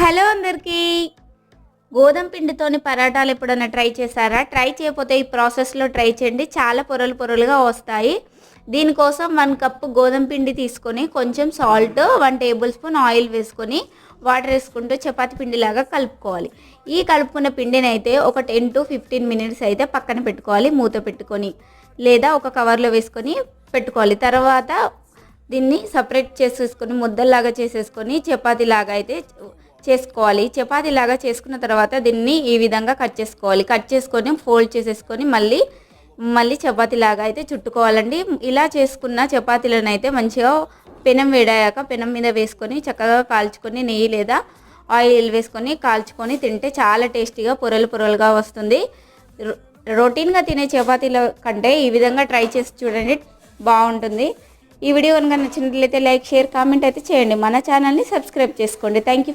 Hello అందరికీ. గోధుమ పిండితోని పరాటాలు ఎప్పుడైనా ట్రై చేశారా? ట్రై చేయకపోతే ఈ ప్రాసెస్లో ట్రై చేయండి. చాలా పొరలు పొరలుగా వస్తాయి. దీనికోసం 1 కప్పు గోధుమ పిండి తీసుకొని కొంచెం సాల్ట్, 1 టేబుల్ స్పూన్ ఆయిల్ వేసుకొని వాటర్ వేసుకుంటూ చపాతి పిండిలాగా కలుపుకోవాలి. ఈ కలుపుకున్న పిండిని అయితే ఒక 10 to 15 మినిట్స్ అయితే పక్కన పెట్టుకోవాలి, మూత పెట్టుకొని, లేదా ఒక కవర్లో వేసుకొని పెట్టుకోవాలి. తర్వాత దీన్ని సపరేట్ చేసేసుకొని ముద్దల్లాగా చేసేసుకొని చపాతీలాగా అయితే చేసుకోవాలి. చపాతీలాగా చేసుకున్న తర్వాత దీన్ని ఈ విధంగా కట్ చేసుకోవాలి. కట్ చేసుకొని ఫోల్డ్ చేసేసుకొని మళ్ళీ చపాతీలాగా అయితే చుట్టుకోవాలండి. ఇలా చేసుకున్న చపాతీలను అయితే మంచిగా పెనం వేడాక పెనం మీద వేసుకొని చక్కగా కాల్చుకొని నెయ్యి లేదా ఆయిల్ వేసుకొని కాల్చుకొని తింటే చాలా టేస్టీగా పొరలు పొరలుగా వస్తుంది. రొటీన్గా తినే చపాతీల కంటే ఈ విధంగా ట్రై చేసి చూడండి, బాగుంటుంది. ఈ వీడియో కనుక నచ్చినట్లయితే లైక్, షేర్, కామెంట్ అయితే చేయండి. మన ఛానల్ని సబ్స్క్రైబ్ చేసుకోండి. Thank you.